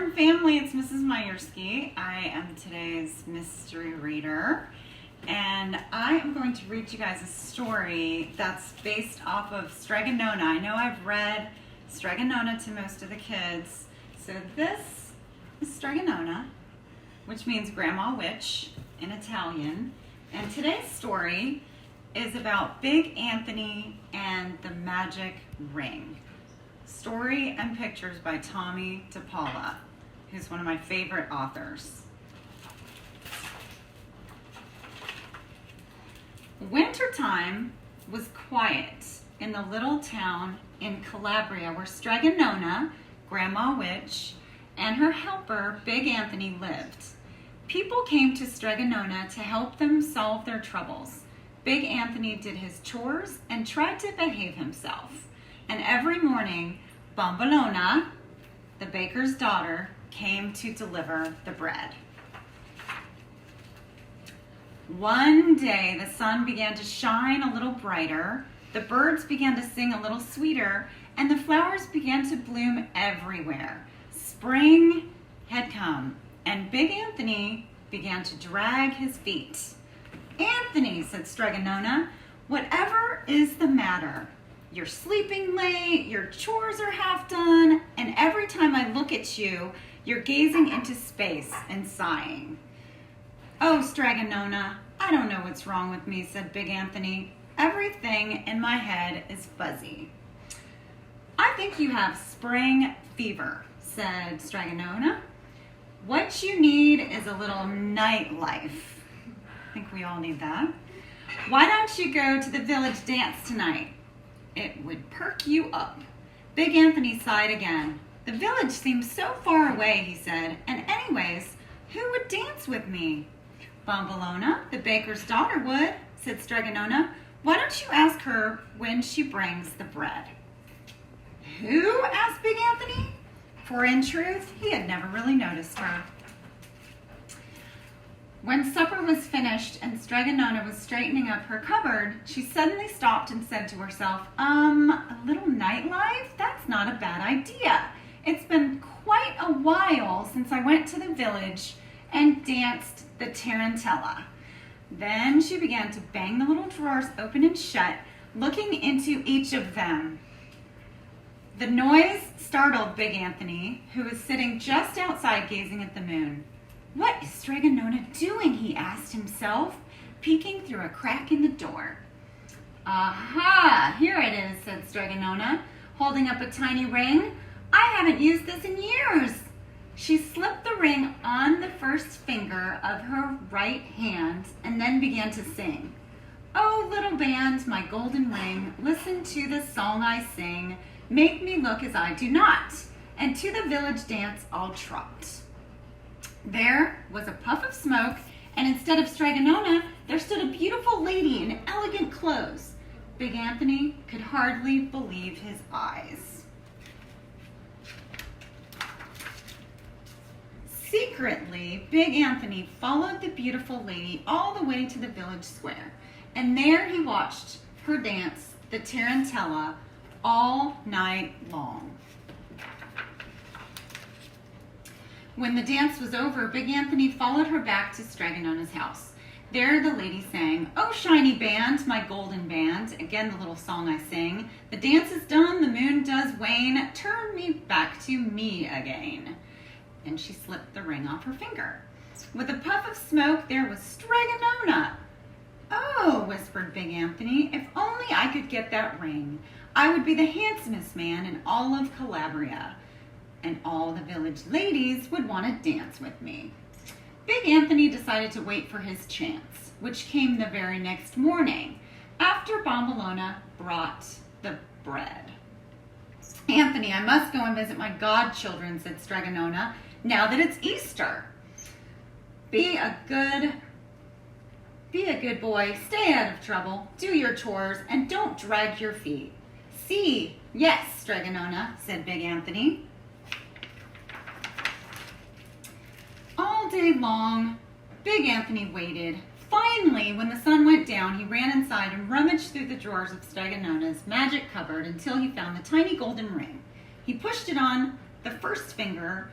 Warm family, it's Mrs. Myersky. I am today's mystery reader, and I am going to read you guys a story that's based off of Stregonona. I know I've read Stregonona to most of the kids, so this is Stregonona, which means Grandma Witch in Italian, and today's story is about Big Anthony and the Magic Ring. Story and pictures by Tomie DePaola, who's one of my favorite authors. Wintertime was quiet in the little town in Calabria where Stregonona, Grandma Witch, and her helper, Big Anthony, lived. People came to Stregonona to help them solve their troubles. Big Anthony did his chores and tried to behave himself. And every morning, Bombolona, the baker's daughter, came to deliver the bread. One day, the sun began to shine a little brighter, the birds began to sing a little sweeter, and the flowers began to bloom everywhere. Spring had come, and Big Anthony began to drag his feet. "Anthony," said Stregonona, "whatever is the matter? You're sleeping late, your chores are half done, and every time I look at you, you're gazing into space and sighing." "Oh, Stregonona, I don't know what's wrong with me," said Big Anthony. "Everything in my head is fuzzy." "I think you have spring fever," said Stregonona. "What you need is a little nightlife." I think we all need that. "Why don't you go to the village dance tonight? It would perk you up." Big Anthony sighed again. "The village seems so far away," he said, "and anyways, who would dance with me?" "Bombolona, the baker's daughter, would," said Stregonona. "Why don't you ask her when she brings the bread?" "Who?" asked Big Anthony, for in truth, he had never really noticed her. When supper was finished and Stregonona was straightening up her cupboard, she suddenly stopped and said to herself, a little nightlife? That's not a bad idea. It's been quite a while since I went to the village and danced the tarantella." Then she began to bang the little drawers open and shut, looking into each of them. The noise startled Big Anthony, who was sitting just outside gazing at the moon. "What is Stregonona doing?" he asked himself, peeking through a crack in the door. "Aha, here it is," said Stregonona, holding up a tiny ring. "I haven't used this in years." She slipped the ring on the first finger of her right hand and then began to sing. "Oh, little band, my golden ring, listen to the song I sing. Make me look as I do not, and to the village dance I'll trot." There was a puff of smoke, and instead of Stregonona, there stood a beautiful lady in elegant clothes. Big Anthony could hardly believe his eyes. Secretly, Big Anthony followed the beautiful lady all the way to the village square, and there he watched her dance the tarantella all night long. When the dance was over, Big Anthony followed her back to Stregonona's house. There the lady sang, "Oh, shiny band, my golden band," again the little song I sing. "The dance is done, the moon does wane, turn me back to me again." And she slipped the ring off her finger. With a puff of smoke, there was Stregonona. "Oh," whispered Big Anthony, "if only I could get that ring, I would be the handsomest man in all of Calabria, and all the village ladies would want to dance with me." Big Anthony decided to wait for his chance, which came the very next morning, after Bombolona brought the bread. "Anthony, I must go and visit my godchildren," said Stregonona, "now that it's Easter. Be a good boy, stay out of trouble, do your chores, and don't drag your feet." "See, yes, Stregonona," said Big Anthony. All day long, Big Anthony waited. Finally, when the sun went down, he ran inside and rummaged through the drawers of Stregonona's magic cupboard until he found the tiny golden ring. He pushed it on the first finger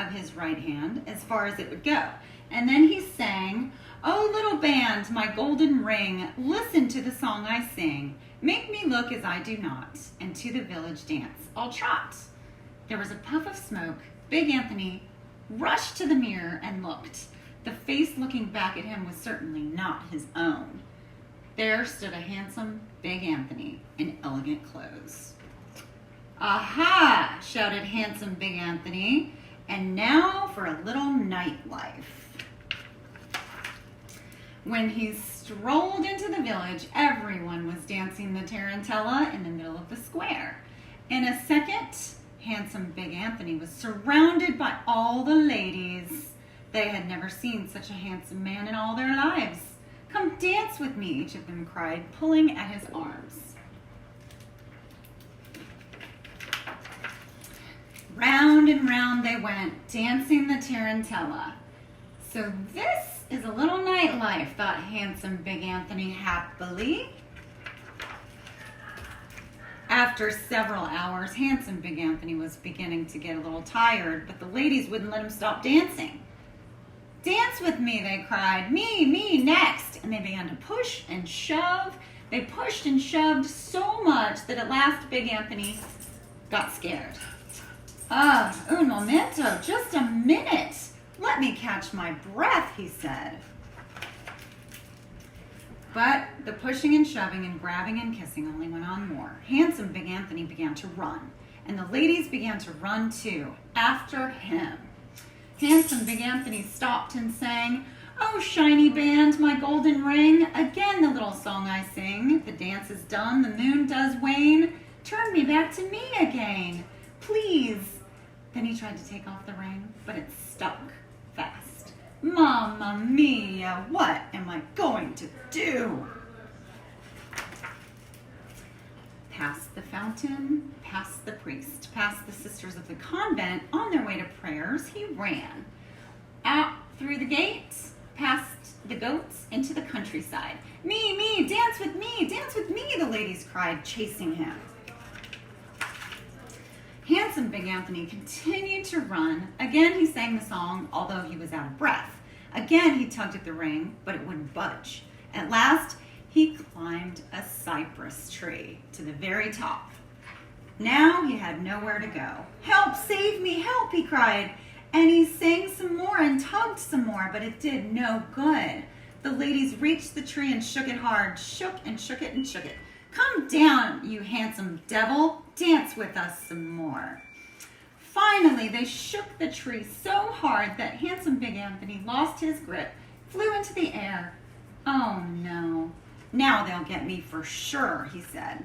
of his right hand as far as it would go. And then he sang, "Oh, little band, my golden ring, listen to the song I sing. Make me look as I do not, and to the village dance I'll trot." There was a puff of smoke. Big Anthony rushed to the mirror and looked. The face looking back at him was certainly not his own. There stood a handsome Big Anthony in elegant clothes. "Aha!" shouted handsome Big Anthony. "And now for a little nightlife." When he strolled into the village, everyone was dancing the tarantella in the middle of the square. In a second, handsome Big Anthony was surrounded by all the ladies. They had never seen such a handsome man in all their lives. "Come dance with me," each of them cried, pulling at his arms. Round and round they went, dancing the tarantella. "So this is a little nightlife," thought handsome Big Anthony happily. After several hours, handsome Big Anthony was beginning to get a little tired, but the ladies wouldn't let him stop dancing. "Dance with me," they cried. Me, next." And they began to push and shove. They pushed and shoved so much that at last Big Anthony got scared. Un momento, just a minute. Let me catch my breath," he said. But the pushing and shoving and grabbing and kissing only went on more. Handsome Big Anthony began to run, and the ladies began to run too, after him. Handsome Big Anthony stopped and sang, "Oh, shiny band, my golden ring, again the little song I sing. The dance is done, the moon does wane. Turn me back to me again, please." Then he tried to take off the ring, but it stuck fast. "Mamma mia, what am I going to do?" Past the fountain, past the priest, past the sisters of the convent, on their way to prayers, he ran. Out through the gates, past the goats, into the countryside. Me, dance with me, the ladies cried, chasing him. Handsome Big Anthony continued to run. Again he sang the song, although he was out of breath. Again he tugged at the ring, but it wouldn't budge. At last, he climbed a cypress tree to the very top. Now he had nowhere to go. "Help, save me, help," he cried. And he sang some more and tugged some more, but it did no good. The ladies reached the tree and shook it hard, shook and shook it and shook it. "Come down, you handsome devil, dance with us some more." Finally, they shook the tree so hard that handsome Big Anthony lost his grip, flew into the air. "Oh no, now they'll get me for sure," he said.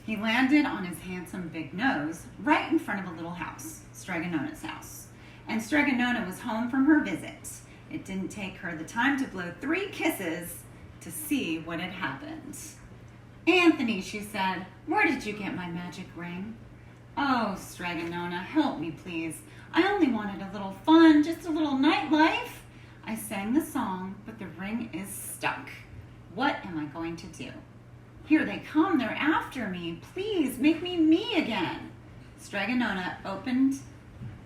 He landed on his handsome big nose right in front of a little house, Straganona's house. And Straganona was home from her visit. It didn't take her the time to blow 3 kisses to see what had happened. "Anthony," she said, "where did you get my magic ring?" "Oh, Straganona, help me please. I only wanted a little fun, just a little nightlife. I sang the song, but the ring is stuck. What am I going to do? Here they come, they're after me. Please make me me again." Straganona opened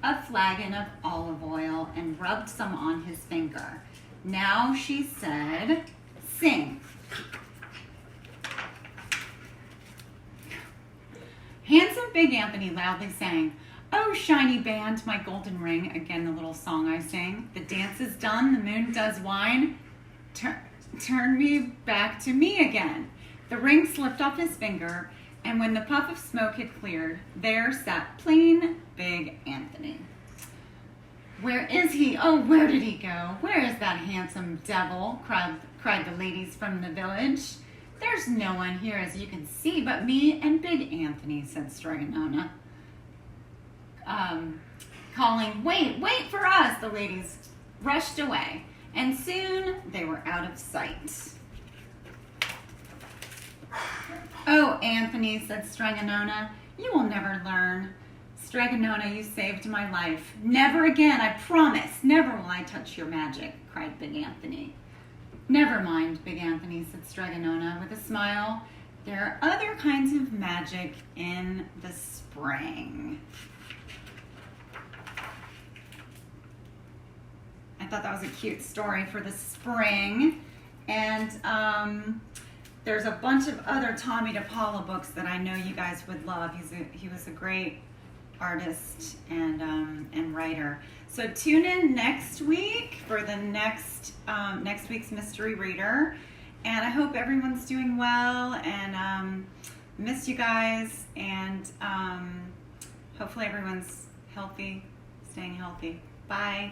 a flagon of olive oil and rubbed some on his finger. Now she said, "Sing." Handsome Big Anthony loudly sang, "Oh, shiny band, my golden ring," again the little song I sang. "The dance is done, the moon does whine. Turn me back to me again." The ring slipped off his finger, and when the puff of smoke had cleared, there sat plain Big Anthony. "Where is he? Oh, where did he go? Where is that handsome devil?" cried the ladies from the village. "There's no one here, as you can see, but me and Big Anthony," said Straganona. Calling, wait for us," the ladies rushed away, and soon they were out of sight. "Oh, Anthony," said Straganona, "you will never learn. Straganona, you saved my life. Never again, I promise, never will I touch your magic," cried Big Anthony. "Never mind, Big Anthony," said Straganona with a smile. "There are other kinds of magic in the spring." thought that was a cute story for the spring. And there's a bunch of other Tomie DePaola books that I know you guys would love. He was a great artist and writer. So tune in next week for the next week's mystery reader. And I hope everyone's doing well, and miss you guys, and hopefully everyone's healthy, staying healthy. Bye.